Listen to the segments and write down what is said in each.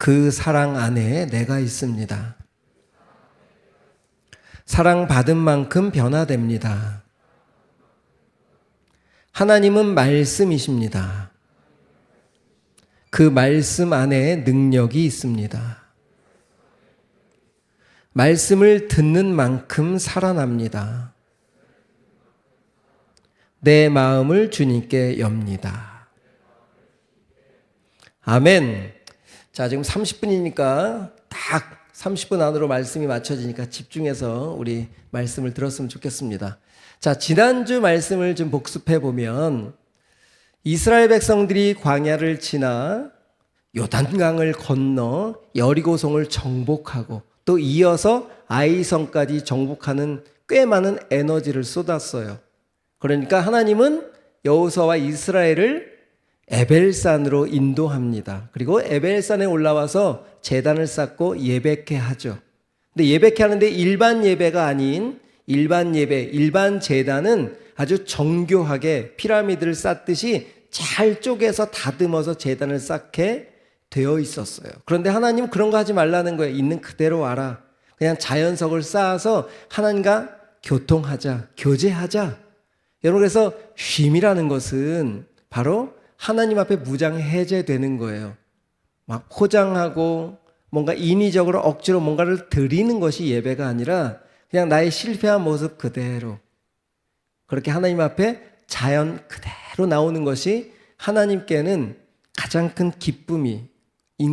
그 사랑 안에 내가 있습니다. 사랑받은 만큼 변화됩니다. 하나님은 말씀이십니다. 그 말씀 안에 능력이 있습니다. 말씀을 듣는 만큼 살아납니다. 내 마음을 주님께 엽니다. 아멘. 자, 지금 30분이니까 딱 30분 안으로 말씀이 맞춰지니까 집중해서 우리 말씀을 들었으면 좋겠습니다. 자, 지난주 말씀을 좀 복습해 보면 이스라엘 백성들이 광야를 지나 요단강을 건너 여리고성을 정복하고 또 이어서 아이성까지 정복하는 꽤 많은 에너지를 쏟았어요. 그러니까 하나님은 여호수아와 이스라엘을 에벨산으로 인도합니다. 그리고 에벨산에 올라와서 제단을 쌓고 예배케 하죠. 근데 예배케 하는데 일반 예배가 아닌 일반 예배, 일반 제단은 아주 정교하게 피라미드를 쌓듯이 잘 쪼개서 다듬어서 제단을 쌓게 되어 있었어요. 그런데 하나님 그런 거 하지 말라는 거예요. 있는 그대로 와라. 그냥 자연석을 쌓아서 하나님과 교통하자, 교제하자. 여러분, 그래서 쉼이라는 것은 바로 하나님 앞에 무장해제되는 거예요. 막 포장하고 뭔가 인위적으로 억지로 뭔가를 드리는 것이 예배가 아니라 그냥 나의 실패한 모습 그대로 그렇게 하나님 앞에 자연 그대로 나오는 것이 하나님께는 가장 큰 기쁨인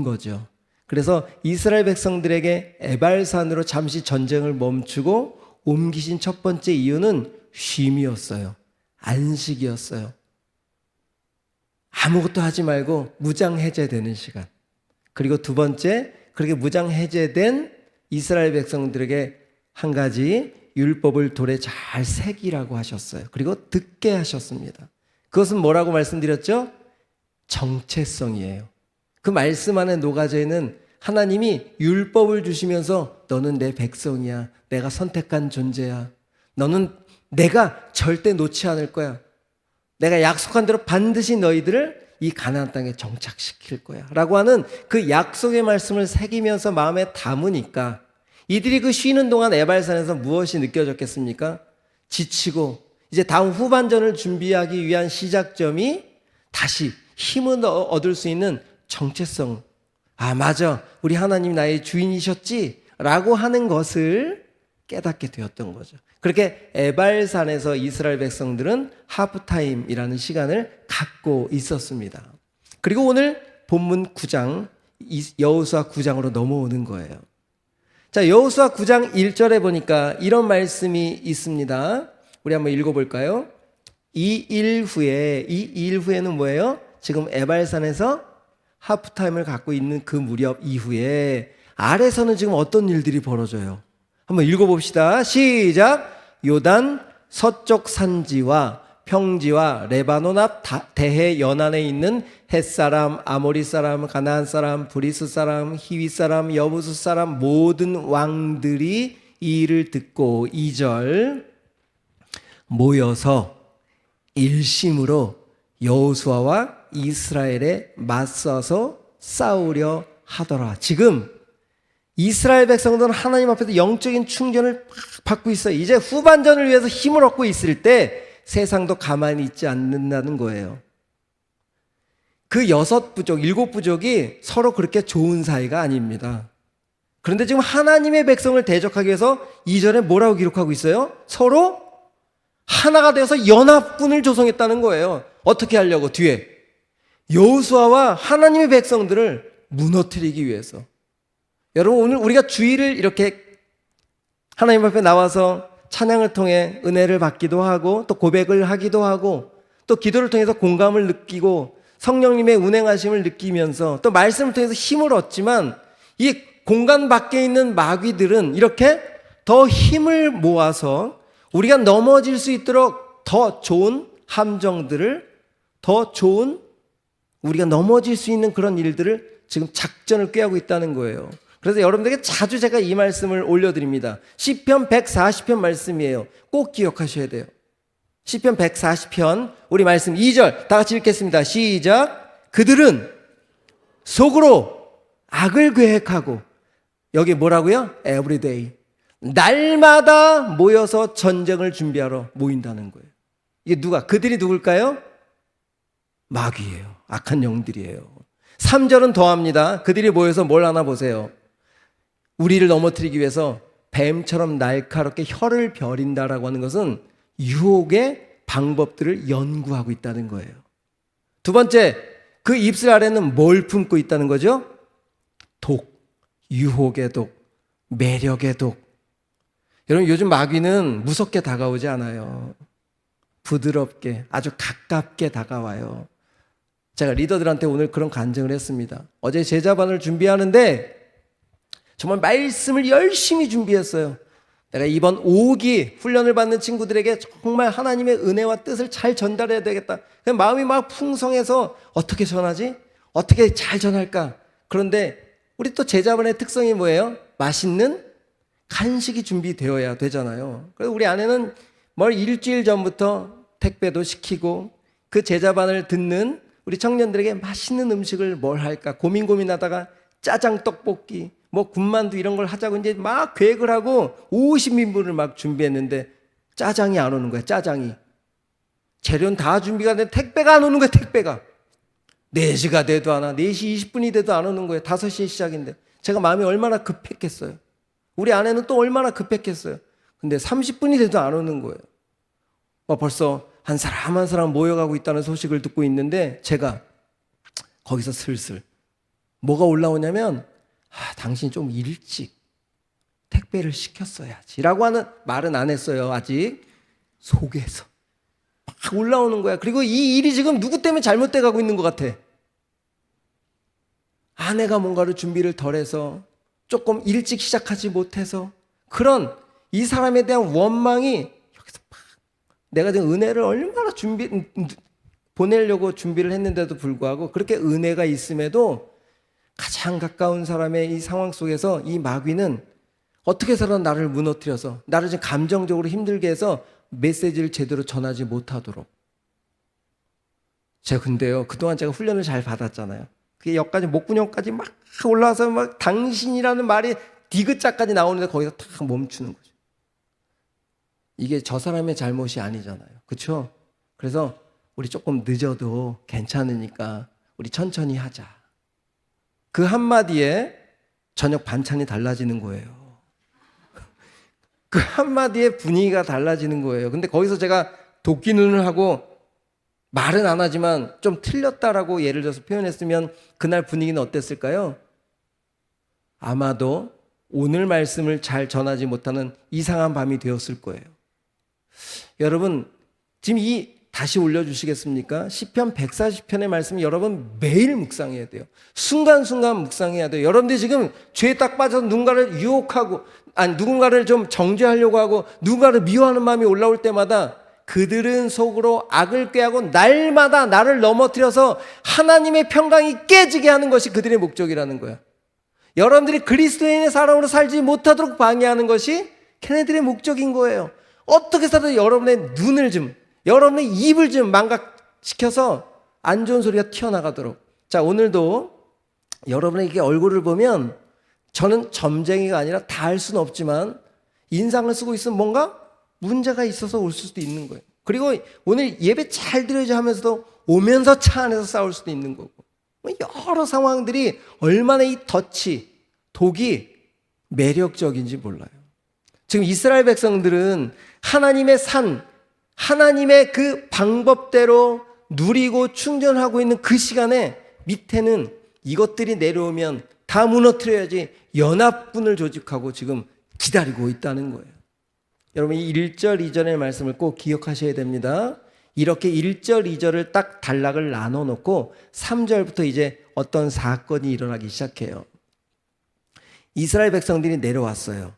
거죠. 그래서 이스라엘 백성들에게 에발산으로 잠시 전쟁을 멈추고 옮기신 첫 번째 이유는 쉼이었어요. 안식이었어요. 아무것도 하지 말고 무장해제되는 시간. 그리고 두 번째, 그렇게 무장해제된 이스라엘 백성들에게 한 가지 율법을 돌에 잘 새기라고 하셨어요. 그리고 듣게 하셨습니다. 그것은 뭐라고 말씀드렸죠? 정체성이에요. 그 말씀 안에 녹아져 있는 하나님이 율법을 주시면서 너는 내 백성이야. 내가 선택한 존재야. 너는 내가 절대 놓지 않을 거야. 내가 약속한 대로 반드시 너희들을 이 가나안 땅에 정착시킬 거야 라고 하는 그 약속의 말씀을 새기면서 마음에 담으니까 이들이 그 쉬는 동안 에발산에서 무엇이 느껴졌겠습니까? 지치고 이제 다음 후반전을 준비하기 위한 시작점이 다시 힘을 얻을 수 있는 정체성. 아, 맞아. 우리 하나님 나의 주인이셨지? 라고 하는 것을 깨닫게 되었던 거죠. 그렇게 에발산에서 이스라엘 백성들은 하프타임이라는 시간을 갖고 있었습니다. 그리고 오늘 본문 9장, 여호수아 9장으로 넘어오는 거예요. 자, 여호수아 9장 1절에 보니까 이런 말씀이 있습니다. 우리 한번 읽어볼까요? 이 일 후에는 뭐예요? 지금 에발산에서 하프타임을 갖고 있는 그 무렵 이후에 아래서는 지금 어떤 일들이 벌어져요? 한번 읽어봅시다. 시작. 요단 서쪽 산지와 평지와 레바논 앞 대해 연안에 있는 헷사람, 아모리 사람, 가나안 사람, 브리스 사람, 히위 사람, 여부스 사람 모든 왕들이 이 일을 듣고 2절 모여서 일심으로 여호수아와 이스라엘에 맞서서 싸우려 하더라. 지금 이스라엘 백성들은 하나님 앞에서 영적인 충전을 받고 있어요. 이제 후반전을 위해서 힘을 얻고 있을 때 세상도 가만히 있지 않는다는 거예요. 그 6부족, 7부족이 서로 그렇게 좋은 사이가 아닙니다. 그런데 지금 하나님의 백성을 대적하기 위해서 2절에 뭐라고 기록하고 있어요? 서로 하나가 되어서 연합군을 조성했다는 거예요. 어떻게 하려고? 뒤에 여호수아와 하나님의 백성들을 무너뜨리기 위해서. 여러분, 오늘 우리가 주일을 이렇게 하나님 앞에 나와서 찬양을 통해 은혜를 받기도 하고 또 고백을 하기도 하고 또 기도를 통해서 공감을 느끼고 성령님의 운행하심을 느끼면서 또 말씀을 통해서 힘을 얻지만 이 공간 밖에 있는 마귀들은 이렇게 더 힘을 모아서 우리가 넘어질 수 있도록 더 좋은 함정들을, 더 좋은 우리가 넘어질 수 있는 그런 일들을 지금 작전을 꾀하고 있다는 거예요. 그래서 여러분들에게 자주 제가 이 말씀을 올려드립니다. 시편 140편 말씀이에요. 꼭 기억하셔야 돼요. 시편 140편 우리 말씀 2절 다 같이 읽겠습니다. 시작. 그들은 속으로 악을 계획하고, 여기 뭐라고요? Everyday. 날마다 모여서 전쟁을 준비하러 모인다는 거예요. 이게 누가? 그들이 누굴까요? 마귀예요. 악한 영들이에요. 3절은 더합니다. 그들이 모여서 뭘 하나 보세요. 우리를 넘어뜨리기 위해서 뱀처럼 날카롭게 혀를 벼린다라고 하는 것은 유혹의 방법들을 연구하고 있다는 거예요. 두 번째, 그 입술 아래는 뭘 품고 있다는 거죠? 독, 유혹의 독, 매력의 독. 여러분, 요즘 마귀는 무섭게 다가오지 않아요. 부드럽게, 아주 가깝게 다가와요. 제가 리더들한테 오늘 그런 간증을 했습니다. 어제 제자반을 준비하는데 정말 말씀을 열심히 준비했어요. 내가 이번 5기 훈련을 받는 친구들에게 정말 하나님의 은혜와 뜻을 잘 전달해야 되겠다. 마음이 막 풍성해서 어떻게 전하지? 어떻게 잘 전할까? 그런데 우리 또 제자반의 특성이 뭐예요? 맛있는 간식이 준비되어야 되잖아요. 그래서 우리 아내는 뭘 일주일 전부터 택배도 시키고 그 제자반을 듣는 우리 청년들에게 맛있는 음식을 뭘 할까 고민하다가 짜장 떡볶이 뭐 군만두 이런 걸 하자고 이제 막 계획을 하고 50인분을 막 준비했는데 짜장이 안 오는 거야. 짜장이. 재료는 다 준비가 됐는데 택배가 안 오는 거야. 택배가. 4시가 돼도 안 와. 4시 20분이 돼도 안 오는 거예요. 5시에 시작인데. 제가 마음이 얼마나 급했겠어요. 우리 아내는 또 얼마나 급했겠어요. 근데 30분이 돼도 안 오는 거예요. 벌써 한 사람 한 사람 모여가고 있다는 소식을 듣고 있는데 제가 거기서 슬슬 뭐가 올라오냐면 당신이 좀 일찍 택배를 시켰어야지 라고 하는 말은 안 했어요. 아직 속에서 막 올라오는 거야. 그리고 이 일이 지금 누구 때문에 잘못돼 가고 있는 것 같아. 아내가 뭔가를 준비를 덜해서 조금 일찍 시작하지 못해서 그런 이 사람에 대한 원망이 여기서 막 내가 지금 은혜를 얼마나 보내려고 준비를 했는데도 불구하고 그렇게 은혜가 있음에도 가장 가까운 사람의 이 상황 속에서 이 마귀는 어떻게 해서든 나를 무너뜨려서 나를 지금 감정적으로 힘들게 해서 메시지를 제대로 전하지 못하도록. 제가 근데요 그동안 제가 훈련을 잘 받았잖아요. 그게 여기까지 목구멍까지 막 올라와서 막 당신이라는 말이 디귿자까지 나오는데 거기서 탁 멈추는 거죠. 이게 저 사람의 잘못이 아니잖아요. 그렇죠? 그래서 우리 조금 늦어도 괜찮으니까 우리 천천히 하자. 그 한마디에 저녁 반찬이 달라지는 거예요. 그 한마디에 분위기가 달라지는 거예요. 근데 거기서 제가 도끼 눈을 하고 말은 안 하지만 좀 틀렸다라고 예를 들어서 표현했으면 그날 분위기는 어땠을까요? 아마도 오늘 말씀을 잘 전하지 못하는 이상한 밤이 되었을 거예요. 여러분 지금 다시 올려주시겠습니까? 시편 140편의 말씀 여러분 매일 묵상해야 돼요. 순간순간 묵상해야 돼요. 여러분들이 지금 죄에 딱 빠져서 누군가를 유혹하고 누군가를 좀 정죄하려고 하고 누군가를 미워하는 마음이 올라올 때마다 그들은 속으로 악을 꾀하고 날마다 나를 넘어뜨려서 하나님의 평강이 깨지게 하는 것이 그들의 목적이라는 거야. 여러분들이 그리스도인의 사람으로 살지 못하도록 방해하는 것이 걔네들의 목적인 거예요. 어떻게 해서든 여러분의 눈을 여러분의 입을 망각시켜서 안 좋은 소리가 튀어나가도록. 자, 오늘도 여러분에게 얼굴을 보면 저는 점쟁이가 아니라 다 할 수는 없지만 인상을 쓰고 있으면 뭔가 문제가 있어서 올 수도 있는 거예요. 그리고 오늘 예배 잘 드려야지 하면서도 오면서 차 안에서 싸울 수도 있는 거고. 여러 상황들이 얼마나 이 독이 매력적인지 몰라요. 지금 이스라엘 백성들은 하나님의 하나님의 그 방법대로 누리고 충전하고 있는 그 시간에 밑에는 이것들이 내려오면 다 무너뜨려야지 연합군을 조직하고 지금 기다리고 있다는 거예요. 여러분 이 1절 2절의 말씀을 꼭 기억하셔야 됩니다. 이렇게 1절 2절을 딱 단락을 나눠 놓고 3절부터 이제 어떤 사건이 일어나기 시작해요. 이스라엘 백성들이 내려왔어요.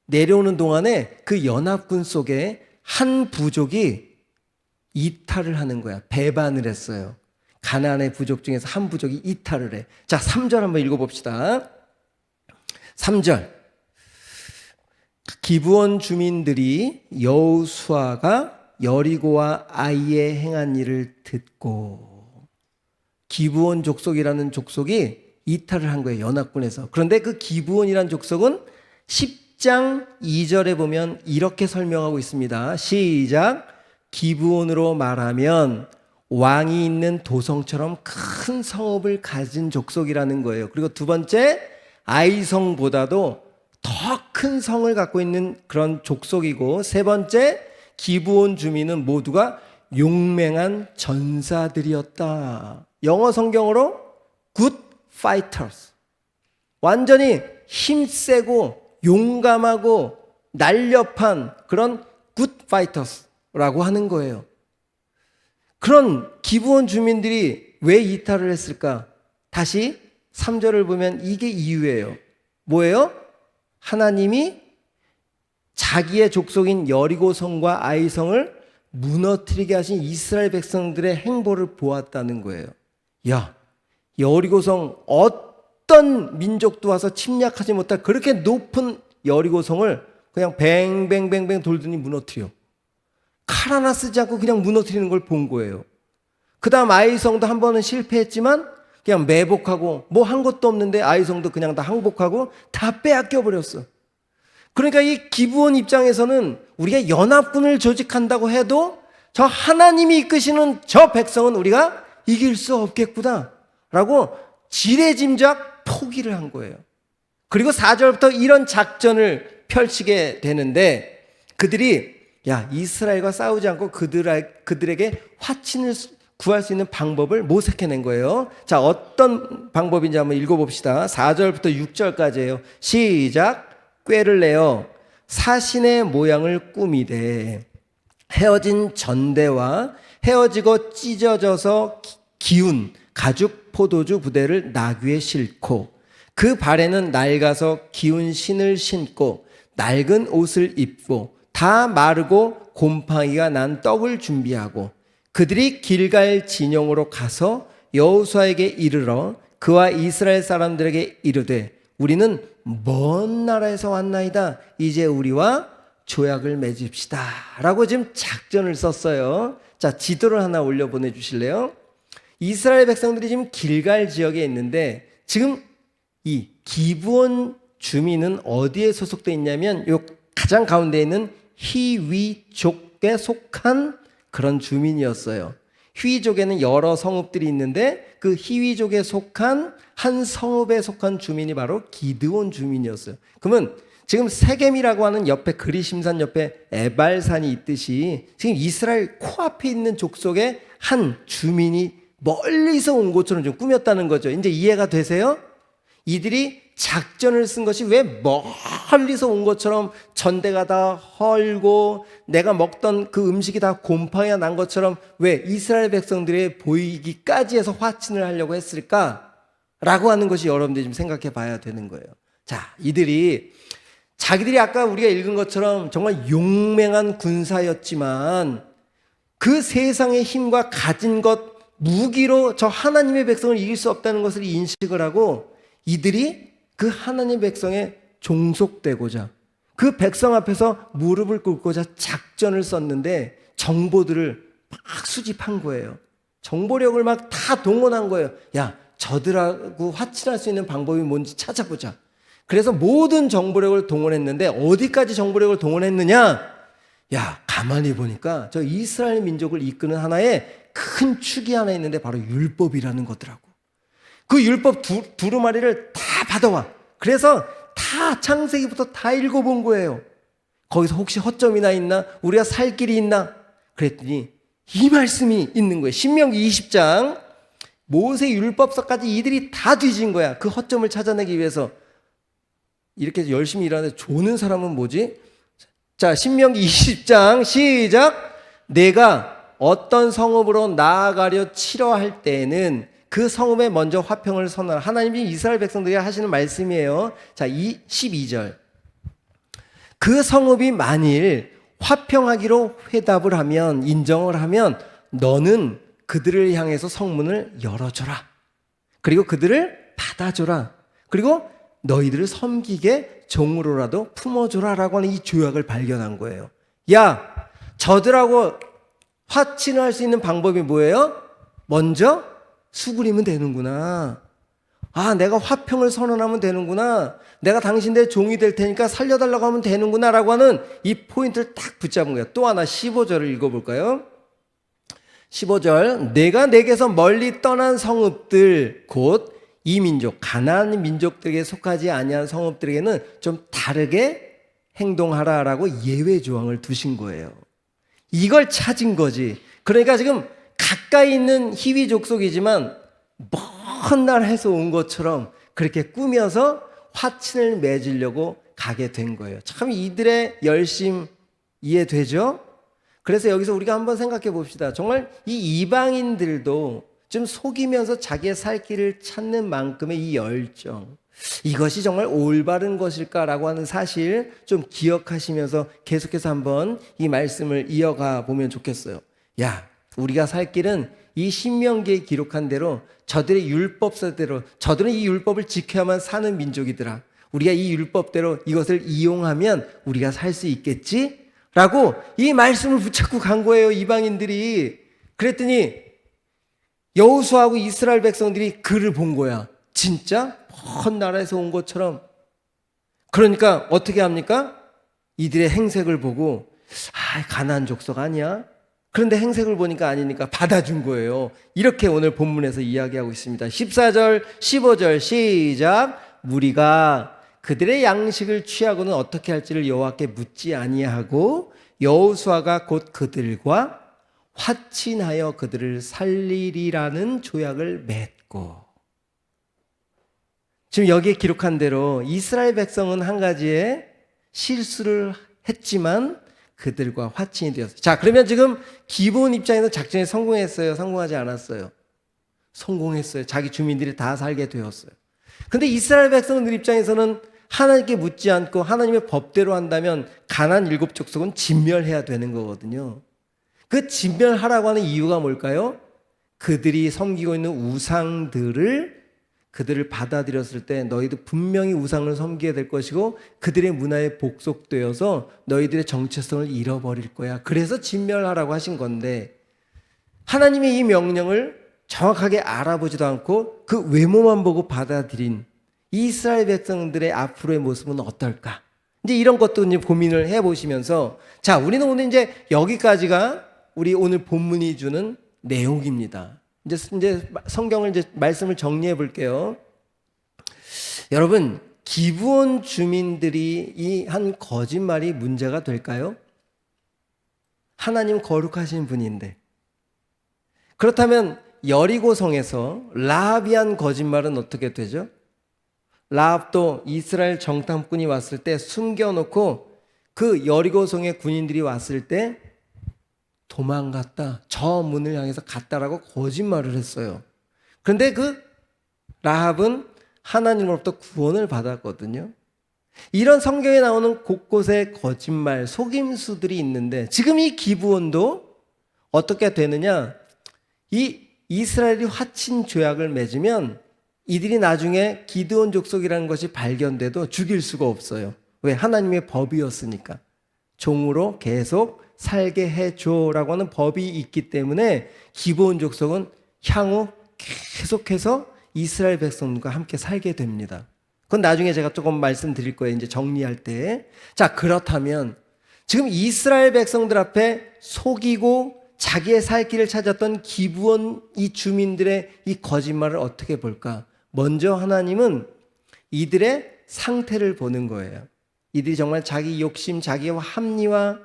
내려오는 동안에 그 연합군 속에 한 부족이 이탈을 하는 거야. 배반을 했어요. 가나안의 부족 중에서 한 부족이 이탈을 해. 자, 3절 한번 읽어봅시다. 3절. 기브온 주민들이 여호수아가 여리고와 아이에 행한 일을 듣고, 기브온 족속이라는 족속이 이탈을 한 거예요. 연합군에서. 그런데 그 기브온이라는 족속은 10장 2절에 보면 이렇게 설명하고 있습니다. 시작. 기브온으로 말하면 왕이 있는 도성처럼 큰 성읍을 가진 족속이라는 거예요. 그리고 두 번째, 아이성보다도 더 큰 성을 갖고 있는 그런 족속이고, 세 번째, 기브온 주민은 모두가 용맹한 전사들이었다. 영어 성경으로 good fighters. 완전히 힘세고 용감하고 날렵한 그런 good fighters라고 하는 거예요. 그런 기브온 주민들이 왜 이탈을 했을까? 다시 3절을 보면 이게 이유예요. 뭐예요? 하나님이 자기의 족속인 여리고성과 아이성을 무너뜨리게 하신 이스라엘 백성들의 행보를 보았다는 거예요. 야, 여리고성 어떤 민족도 와서 침략하지 못할 그렇게 높은 여리고성을 그냥 뱅뱅뱅뱅 돌더니 무너뜨려. 칼 하나 쓰지 않고 그냥 무너뜨리는 걸 본 거예요. 그 다음 아이성도 한 번은 실패했지만 그냥 매복하고 뭐 한 것도 없는데 아이성도 그냥 다 항복하고 다 빼앗겨 버렸어. 그러니까 이 기브온 입장에서는 우리가 연합군을 조직한다고 해도 저 하나님이 이끄시는 저 백성은 우리가 이길 수 없겠구나 라고 지레짐작 포기를 한 거예요. 그리고 4절부터 이런 작전을 펼치게 되는데 그들이 야, 이스라엘과 싸우지 않고 그들에게 화친을 구할 수 있는 방법을 모색해낸 거예요. 자, 어떤 방법인지 한번 읽어봅시다. 4절부터 6절까지예요. 시작. 꾀를 내어 사신의 모양을 꾸미되 헤어진 전대와 헤어지고 찢어져서 기운 가죽 포도주 부대를 나귀에 싣고 그 발에는 낡아서 기운 신을 신고 낡은 옷을 입고 다 마르고 곰팡이가 난 떡을 준비하고 그들이 길갈 진영으로 가서 여호수아에게 이르러 그와 이스라엘 사람들에게 이르되 우리는 먼 나라에서 왔나이다. 이제 우리와 조약을 맺읍시다 라고 지금 작전을 썼어요. 자, 지도를 하나 올려 보내주실래요? 이스라엘 백성들이 지금 길갈 지역에 있는데 지금 이 기브온 주민은 어디에 소속되어 있냐면 요 가장 가운데 있는 히위족에 속한 그런 주민이었어요. 히위족에는 여러 성읍들이 있는데 그 히위족에 속한 한 성읍에 속한 주민이 바로 기드온 주민이었어요. 그러면 지금 세겜이라고 하는 옆에 그리심산 옆에 에발산이 있듯이 지금 이스라엘 코앞에 있는 족속의 한 주민이 멀리서 온 것처럼 좀 꾸몄다는 거죠. 이제 이해가 되세요? 이들이 작전을 쓴 것이 왜 멀리서 온 것처럼 전대가 다 헐고 내가 먹던 그 음식이 다 곰팡이가 난 것처럼 왜 이스라엘 백성들이 보이기까지 해서 화친을 하려고 했을까? 라고 하는 것이 여러분들이 좀 생각해 봐야 되는 거예요. 자, 이들이 자기들이 아까 우리가 읽은 것처럼 정말 용맹한 군사였지만 그 세상의 힘과 가진 것 무기로 저 하나님의 백성을 이길 수 없다는 것을 인식을 하고 이들이 그 하나님의 백성에 종속되고자 그 백성 앞에서 무릎을 꿇고자 작전을 썼는데 정보들을 막 수집한 거예요. 정보력을 막 다 동원한 거예요. 야, 저들하고 화친할 수 있는 방법이 뭔지 찾아보자. 그래서 모든 정보력을 동원했는데 어디까지 정보력을 동원했느냐? 야, 가만히 보니까 저 이스라엘 민족을 이끄는 하나의 큰 축이 하나 있는데 바로 율법이라는 거더라고. 그 율법 두루마리를 다 받아와. 그래서 다 창세기부터 다 읽어본 거예요. 거기서 혹시 허점이나 있나? 우리가 살 길이 있나? 그랬더니 이 말씀이 있는 거예요. 신명기 20장 모세 율법서까지 이들이 다 뒤진 거야. 그 허점을 찾아내기 위해서. 이렇게 열심히 일하는데 조는 사람은 뭐지? 자, 신명기 20장 시작. 내가 어떤 성읍으로 나아가려 치러할 때에는 그 성읍에 먼저 화평을 선언하라. 하나님이 이스라엘 백성들이 하시는 말씀이에요. 자, 12절. 그 성읍이 만일 화평하기로 회답을 하면, 인정을 하면 너는 그들을 향해서 성문을 열어줘라. 그리고 그들을 받아줘라. 그리고 너희들을 섬기게 종으로라도 품어줘라 라고 하는 이 조약을 발견한 거예요. 야, 저들하고 화친을 할 수 있는 방법이 뭐예요? 먼저 수그리면 되는구나. 내가 화평을 선언하면 되는구나. 내가 당신들의 종이 될 테니까 살려달라고 하면 되는구나 라고 하는 이 포인트를 딱 붙잡은 거예요. 또 하나 15절을 읽어볼까요? 15절, 내가 내게서 멀리 떠난 성읍들 곧 이 민족, 가나안 민족들에게 속하지 아니한 성읍들에게는 좀 다르게 행동하라라고 예외 조항을 두신 거예요. 이걸 찾은 거지. 그러니까 지금 가까이 있는 히위 족속이지만 먼 나라에서 온 것처럼 그렇게 꾸며서 화친을 맺으려고 가게 된 거예요. 참 이들의 열심 이해되죠? 그래서 여기서 우리가 한번 생각해 봅시다. 정말 이 이방인들도 좀 속이면서 자기의 살 길을 찾는 만큼의 이 열정, 이것이 정말 올바른 것일까라고 하는 사실 좀 기억하시면서 계속해서 한번 이 말씀을 이어가 보면 좋겠어요. 우리가 살 길은 이 신명기에 기록한 대로 저들의 율법서대로 저들은 이 율법을 지켜야만 사는 민족이더라. 우리가 이 율법대로 이것을 이용하면 우리가 살 수 있겠지? 라고 이 말씀을 붙잡고 간 거예요, 이방인들이. 그랬더니 여호수아하고 이스라엘 백성들이 그를 본 거야. 진짜 먼 나라에서 온 것처럼. 그러니까 어떻게 합니까? 이들의 행색을 보고 가나안 족속 아니야? 그런데 행색을 보니까 아니니까 받아준 거예요. 이렇게 오늘 본문에서 이야기하고 있습니다. 14절 15절 시작. 무리가 그들의 양식을 취하고는 어떻게 할지를 여호와께 묻지 아니하고 여호수아가 곧 그들과 화친하여 그들을 살리리라는 조약을 맺고. 지금 여기에 기록한 대로 이스라엘 백성은 한 가지의 실수를 했지만 그들과 화친이 되었어요. 자, 그러면 지금 기본 입장에서 작전이 성공했어요? 성공하지 않았어요? 성공했어요. 자기 주민들이 다 살게 되었어요. 근데 이스라엘 백성들 입장에서는 하나님께 묻지 않고 하나님의 법대로 한다면 가나안 7족속은 진멸해야 되는 거거든요. 그 진멸하라고 하는 이유가 뭘까요? 그들이 섬기고 있는 우상들을 그들을 받아들였을 때 너희도 분명히 우상을 섬기게 될 것이고 그들의 문화에 복속되어서 너희들의 정체성을 잃어버릴 거야. 그래서 진멸하라고 하신 건데 하나님의 이 명령을 정확하게 알아보지도 않고 그 외모만 보고 받아들인 이스라엘 백성들의 앞으로의 모습은 어떨까? 이제 이런 것도 이제 고민을 해보시면서 자, 우리는 오늘 이제 여기까지가 우리 오늘 본문이 주는 내용입니다. 이제 성경을 이제 말씀을 정리해 볼게요. 여러분, 기브온 주민들이 이 한 거짓말이 문제가 될까요? 하나님 거룩하신 분인데. 그렇다면 여리고성에서 라합이 한 거짓말은 어떻게 되죠? 라합도 이스라엘 정탐꾼이 왔을 때 숨겨놓고 그 여리고성의 군인들이 왔을 때 도망갔다. 저 문을 향해서 갔다라고 거짓말을 했어요. 그런데 그 라합은 하나님으로부터 구원을 받았거든요. 이런 성경에 나오는 곳곳에 거짓말, 속임수들이 있는데 지금 이 기브온도 어떻게 되느냐? 이 이스라엘이 화친 조약을 맺으면 이들이 나중에 기드온 족속이라는 것이 발견돼도 죽일 수가 없어요. 왜? 하나님의 법이었으니까. 종으로 계속 살게 해줘라고 하는 법이 있기 때문에 기브온 족속은 향후 계속해서 이스라엘 백성과 함께 살게 됩니다. 그건 나중에 제가 조금 말씀드릴 거예요. 이제 정리할 때. 자, 그렇다면 지금 이스라엘 백성들 앞에 속이고 자기의 살 길을 찾았던 기브온 이 주민들의 이 거짓말을 어떻게 볼까? 먼저 하나님은 이들의 상태를 보는 거예요. 이들이 정말 자기 욕심, 자기의 합리화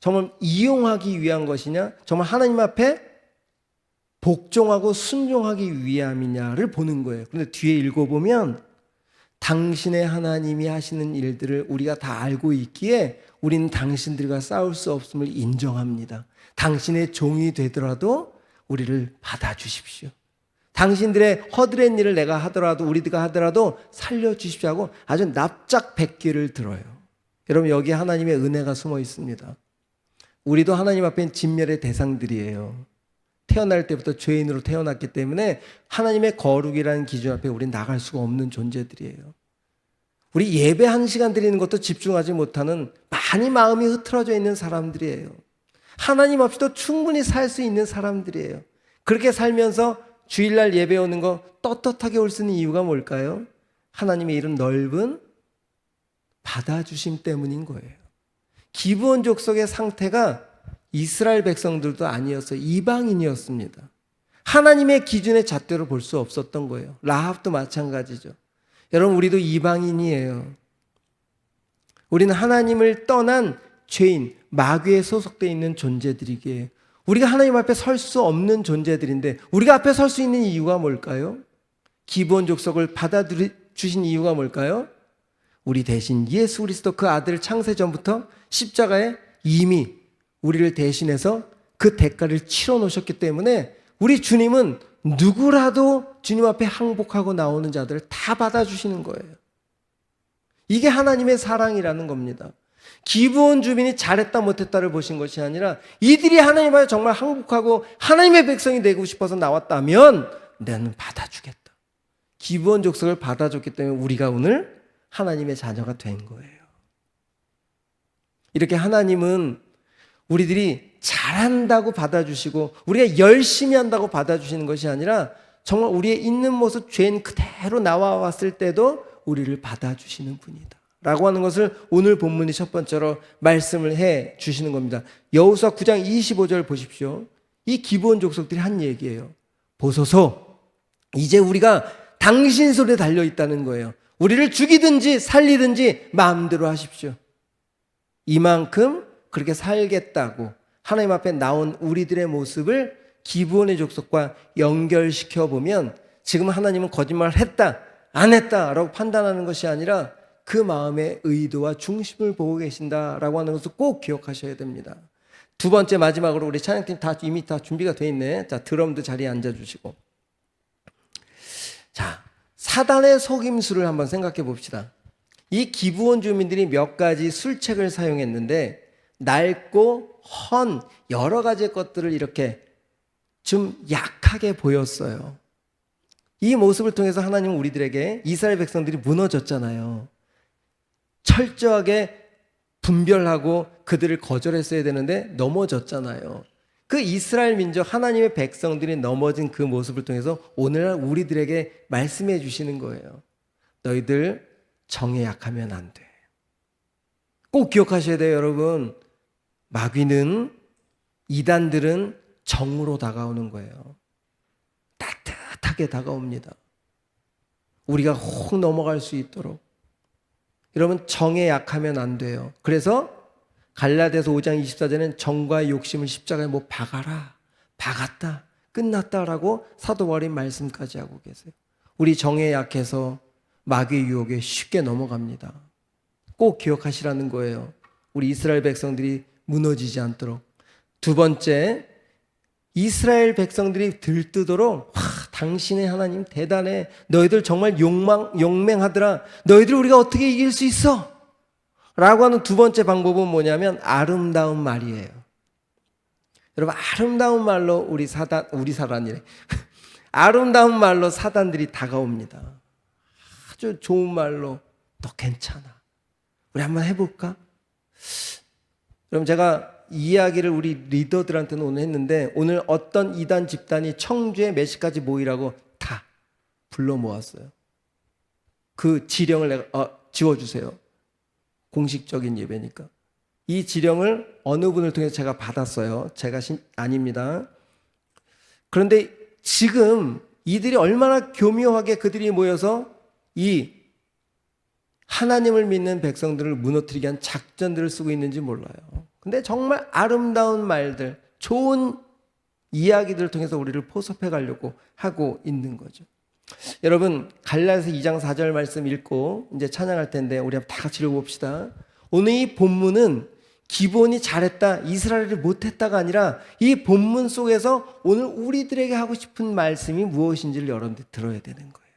정말 이용하기 위한 것이냐, 정말 하나님 앞에 복종하고 순종하기 위함이냐를 보는 거예요. 그런데 뒤에 읽어보면 당신의 하나님이 하시는 일들을 우리가 다 알고 있기에 우리는 당신들과 싸울 수 없음을 인정합니다. 당신의 종이 되더라도 우리를 받아주십시오. 당신들의 허드렛 일을 내가 하더라도 우리가 하더라도 살려주십시오 하고 아주 납작백기를 들어요. 여러분, 여기 하나님의 은혜가 숨어 있습니다. 우리도 하나님 앞엔 진멸의 대상들이에요. 태어날 때부터 죄인으로 태어났기 때문에 하나님의 거룩이라는 기준 앞에 우리는 나갈 수가 없는 존재들이에요. 우리 예배 1시간 드리는 것도 집중하지 못하는 많이 마음이 흐트러져 있는 사람들이에요. 하나님 없이도 충분히 살 수 있는 사람들이에요. 그렇게 살면서 주일날 예배 오는 거 떳떳하게 올 수 있는 이유가 뭘까요? 하나님의 이런 넓은 받아주심 때문인 거예요. 기브온 족속의 상태가 이스라엘 백성들도 아니었어요. 이방인이었습니다. 하나님의 기준의 잣대로 볼 수 없었던 거예요. 라합도 마찬가지죠. 여러분, 우리도 이방인이에요. 우리는 하나님을 떠난 죄인, 마귀에 소속되어 있는 존재들이기에 우리가 하나님 앞에 설 수 없는 존재들인데 우리가 앞에 설 수 있는 이유가 뭘까요? 기브온 족속을 받아주신 이유가 뭘까요? 우리 대신 예수 그리스도 그 아들 창세전부터 십자가에 이미 우리를 대신해서 그 대가를 치러 놓으셨기 때문에 우리 주님은 누구라도 주님 앞에 항복하고 나오는 자들을 다 받아주시는 거예요. 이게 하나님의 사랑이라는 겁니다. 기브온 주민이 잘했다 못했다를 보신 것이 아니라 이들이 하나님 앞에 정말 항복하고 하나님의 백성이 되고 싶어서 나왔다면 나는 받아주겠다. 기브온 족속을 받아줬기 때문에 우리가 오늘 하나님의 자녀가 된 거예요. 이렇게 하나님은 우리들이 잘한다고 받아주시고 우리가 열심히 한다고 받아주시는 것이 아니라 정말 우리의 있는 모습 죄인 그대로 나와왔을 때도 우리를 받아주시는 분이다 라고 하는 것을 오늘 본문의 첫 번째로 말씀을 해 주시는 겁니다. 여호수아 9장 25절 보십시오. 이 기브온 족속들이 한 얘기예요. 보소서, 이제 우리가 당신 손에 달려있다는 거예요. 우리를 죽이든지 살리든지 마음대로 하십시오. 이만큼 그렇게 살겠다고 하나님 앞에 나온 우리들의 모습을 기브온의 족속과 연결시켜 보면 지금 하나님은 거짓말을 했다, 안 했다라고 판단하는 것이 아니라 그 마음의 의도와 중심을 보고 계신다라고 하는 것을 꼭 기억하셔야 됩니다. 두 번째, 마지막으로 우리 찬양팀 이미 다 준비가 돼 있네. 자, 드럼도 자리에 앉아주시고. 자, 사단의 속임수를 한번 생각해 봅시다. 이 기브온 주민들이 몇 가지 술책을 사용했는데 낡고 헌 여러 가지 것들을 이렇게 좀 약하게 보였어요. 이 모습을 통해서 하나님은 우리들에게 이스라엘 백성들이 무너졌잖아요. 철저하게 분별하고 그들을 거절했어야 되는데 넘어졌잖아요. 그 이스라엘 민족 하나님의 백성들이 넘어진 그 모습을 통해서 오늘날 우리들에게 말씀해 주시는 거예요. 너희들 정에 약하면 안 돼. 꼭 기억하셔야 돼요, 여러분. 마귀는, 이단들은 정으로 다가오는 거예요. 따뜻하게 다가옵니다. 우리가 혹 넘어갈 수 있도록. 여러분, 정에 약하면 안 돼요. 그래서 갈라디아서 5장 24절에는 정과 욕심을 십자가에 뭐 박아라, 박았다, 끝났다라고 사도 바울이 말씀까지 하고 계세요. 우리 정에 약해서 마귀의 유혹에 쉽게 넘어갑니다. 꼭 기억하시라는 거예요. 우리 이스라엘 백성들이 무너지지 않도록. 두 번째, 이스라엘 백성들이 들뜨도록 당신의 하나님 대단해. 너희들 정말 용맹하더라. 너희들 우리가 어떻게 이길 수 있어? 라고 하는 두 번째 방법은 뭐냐면 아름다운 말이에요. 여러분, 아름다운 말로 우리 사단이래. 아름다운 말로 사단들이 다가옵니다. 아주 좋은 말로 너 괜찮아. 우리 한번 해볼까? 그럼 제가 이야기를 우리 리더들한테는 오늘 했는데 오늘 어떤 이단 집단이 청주에 몇 시까지 모이라고 다 불러 모았어요. 그 지령을 내가 지워주세요. 공식적인 예배니까. 이 지령을 어느 분을 통해서 제가 받았어요. 제가 아닙니다. 그런데 지금 이들이 얼마나 교묘하게 그들이 모여서 이 하나님을 믿는 백성들을 무너뜨리게 한 작전들을 쓰고 있는지 몰라요. 근데 정말 아름다운 말들, 좋은 이야기들을 통해서 우리를 포섭해 가려고 하고 있는 거죠. 여러분, 갈라디아서 2장 4절 말씀 읽고 이제 찬양할 텐데 우리 다 같이 읽어봅시다. 오늘 이 본문은 기브온이 잘했다, 이스라엘이 못했다가 아니라 이 본문 속에서 오늘 우리들에게 하고 싶은 말씀이 무엇인지를 여러분들 들어야 되는 거예요.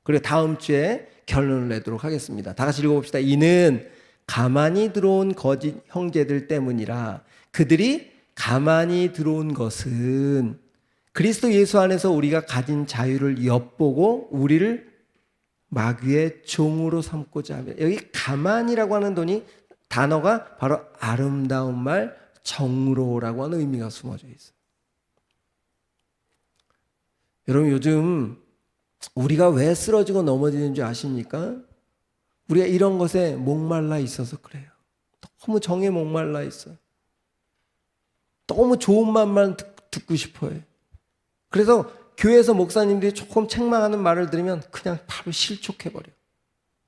그리고 다음 주에 결론을 내도록 하겠습니다. 다 같이 읽어봅시다. 이는 가만히 들어온 거짓 형제들 때문이라. 그들이 가만히 들어온 것은 그리스도 예수 안에서 우리가 가진 자유를 엿보고 우리를 마귀의 종으로 삼고자 하며. 여기 가만히라고 하는 단어가 바로 아름다운 말, 정로라고 하는 의미가 숨어져 있어요. 여러분, 요즘 우리가 왜 쓰러지고 넘어지는 줄 아십니까? 우리가 이런 것에 목말라 있어서 그래요. 너무 정에 목말라 있어요. 너무 좋은 말만 듣고 싶어요. 그래서 교회에서 목사님들이 조금 책망하는 말을 들으면 그냥 바로 실족해버려요.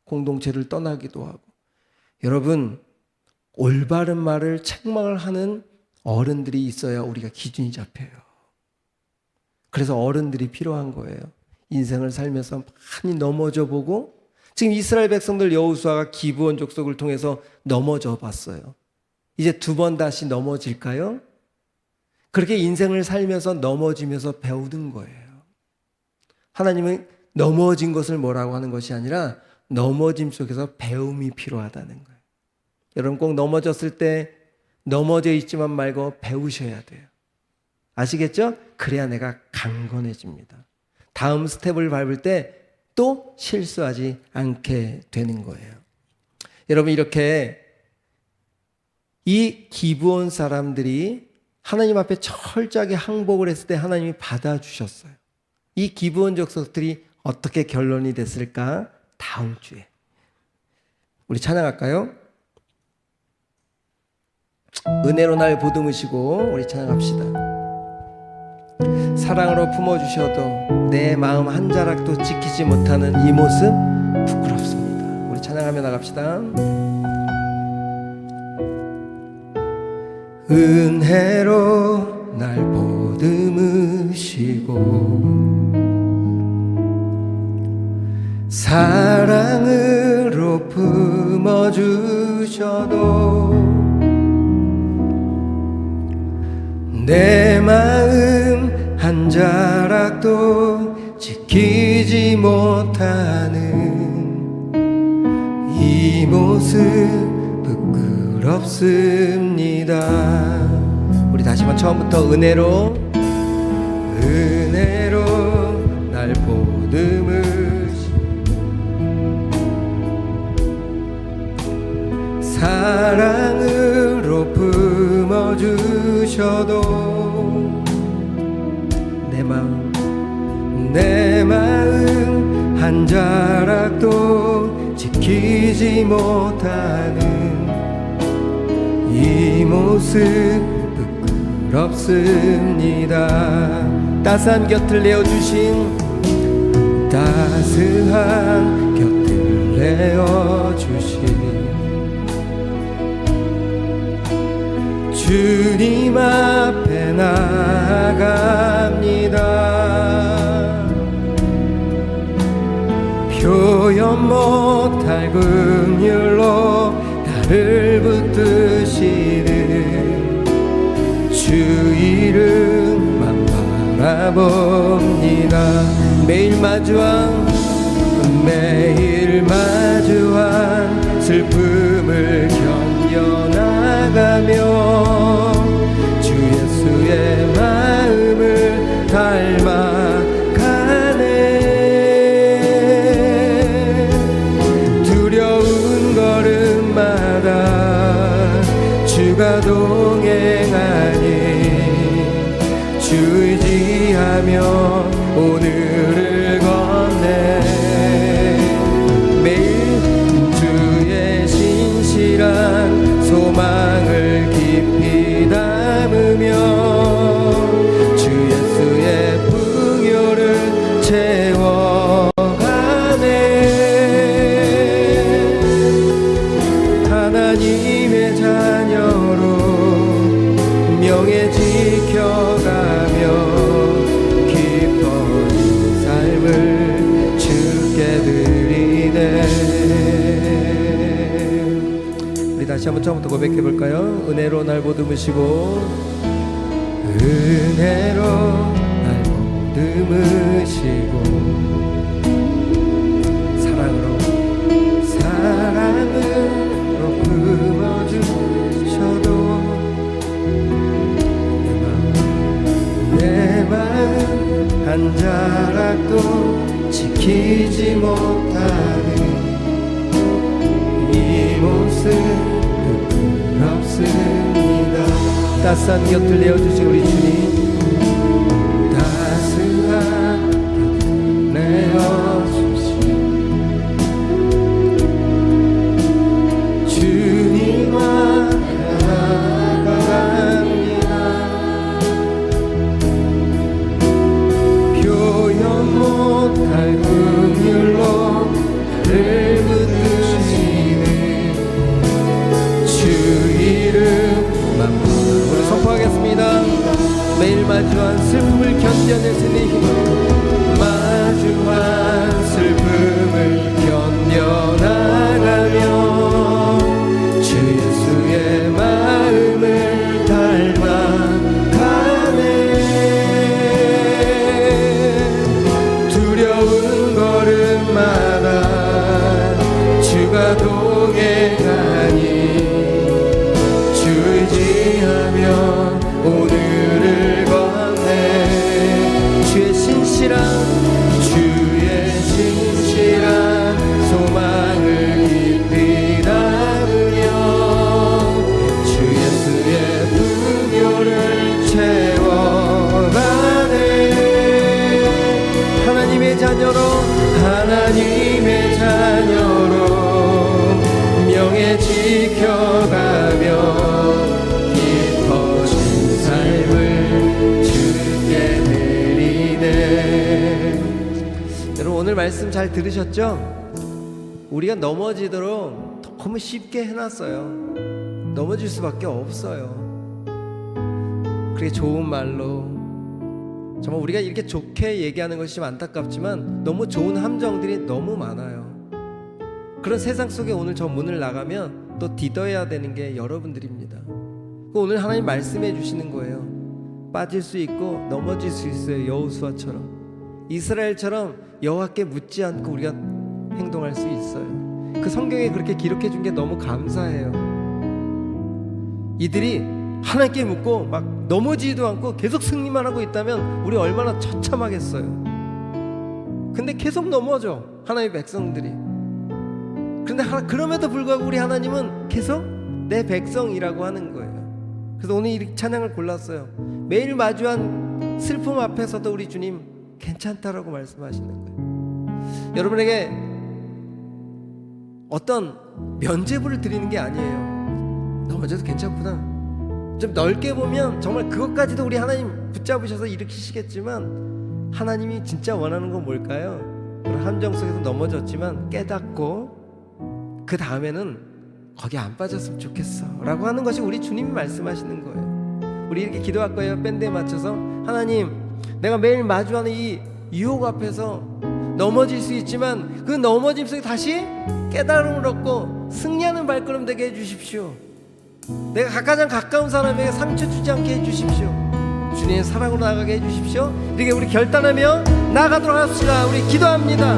공동체를 떠나기도 하고. 여러분, 올바른 말을 책망을 하는 어른들이 있어야 우리가 기준이 잡혀요. 그래서 어른들이 필요한 거예요. 인생을 살면서 많이 넘어져 보고, 지금 이스라엘 백성들 여호수아가 기브온 족속을 통해서 넘어져 봤어요. 이제 두 번 다시 넘어질까요? 그렇게 인생을 살면서 넘어지면서 배우는 거예요. 하나님은 넘어진 것을 뭐라고 하는 것이 아니라 넘어짐 속에서 배움이 필요하다는 거예요. 여러분, 꼭 넘어졌을 때 넘어져 있지만 말고 배우셔야 돼요. 아시겠죠? 그래야 내가 강건해집니다. 다음 스텝을 밟을 때 또 실수하지 않게 되는 거예요. 여러분, 이렇게 이 기브온 사람들이 하나님 앞에 철저하게 항복을 했을 때 하나님이 받아주셨어요. 이 기브온 족속들이 어떻게 결론이 됐을까? 다음 주에 우리 찬양할까요? 은혜로 날 보듬으시고 우리 찬양합시다. 사랑으로 품어주셔도 내 마음 한 자락도 지키지 못하는 이 모습 부끄럽습니다. 우리 찬양하며 나갑시다. 은혜로 날 보듬으시고 사랑으로 품어주셔도 내 마음 한 자락도 지키지 못하는 이 모습 부끄럽습니다. 우리 다시 한번 처음부터 은혜로 날 보듬으시고 사랑으로 품어주셔도 내 마음 한 자락도 지키지 못하는 이 모습 부끄럽습니다. 따스한 곁을 내어주신 따스한 곁을 내어주신 주님 앞에 나아갑니다. 표현 못할 긍휼로 나를 붙드시는 주 이름만 바라봅니다. 매일 마주한 슬픔을 견뎌나가며 주 예수의 마음을 닮아가네. 두려운 걸음마다 주가 동행하니 주 의지하며 오늘을 건네. 소망을 깊이 담으며 주 예수의 풍요를 채워가네. 하나님의 자녀로 명예 지켜가며 기뻐진 삶을 주께 드리네. 다시 한번 처음부터 고백해 볼까요? 은혜로 날 보듬으시고 은혜로 날 보듬으시고 사랑으로 품어주셔도 내 마음 한 자락도 지키지 못하는 이 모습 부끄럽습니다. 따스한 곁을 내어주신 우리 주님, 따스한 견뎌낼 내 힘으로 마주한 슬픔을 견뎌나가며 주 예수의 마음을 닮아가네. 두려운 걸음마다 주가 동행하니 주 의지하며 오늘을 걷네. 주의 신실한 소망을 깊이 담으며 주 예수의 풍요를 채워가네. 하나님의 자녀로 명예 지켜가며 깊어진 삶을 주께 드리네. 여러분, 오늘 말씀 잘 들으셨죠? 우리가 넘어지도록 너무 쉽게 해놨어요. 넘어질 수밖에 없어요. 그게 좋은 말로 정말 우리가 이렇게 좋게 얘기하는 것이 안타깝지만 너무 좋은 함정들이 너무 많아요. 그런 세상 속에 오늘 저 문을 나가면 또 디뎌야 되는 게 여러분들입니다. 오늘 하나님 말씀해 주시는 거예요. 빠질 수 있고 넘어질 수 있어요. 여호수아처럼, 이스라엘처럼 여호와께 묻지 않고 우리가 행동할 수 있어요. 그 성경에 그렇게 기록해 준 게 너무 감사해요. 이들이 하나님께 묻고 막 넘어지지도 않고 계속 승리만 하고 있다면 우리 얼마나 처참하겠어요. 근데 계속 넘어져, 하나님의 백성들이. 그런데 그럼에도 불구하고 우리 하나님은 계속 내 백성이라고 하는 거예요. 그래서 오늘 이 찬양을 골랐어요. 매일 마주한 슬픔 앞에서도 우리 주님 괜찮다라고 말씀하시는 거예요. 여러분에게 어떤 면죄부를 드리는 게 아니에요. 넘어져도 괜찮구나. 좀 넓게 보면 정말 그것까지도 우리 하나님 붙잡으셔서 일으키시겠지만, 하나님이 진짜 원하는 건 뭘까요? 그런 함정 속에서 넘어졌지만 깨닫고 그 다음에는 거기 안 빠졌으면 좋겠어 라고 하는 것이 우리 주님이 말씀하시는 거예요. 우리 이렇게 기도할 거예요. 밴드에 맞춰서 하나님, 내가 매일 마주하는 이 유혹 앞에서 넘어질 수 있지만 그 넘어짐 속에 다시 깨달음을 얻고 승리하는 발걸음 되게 해주십시오. 내가 가장 가까운 사람에게 상처 주지 않게 해주십시오. 주님의 사랑으로 나아가게 해주십시오. 이렇게 우리 결단하며 나아가도록 합시다. 우리 기도합니다.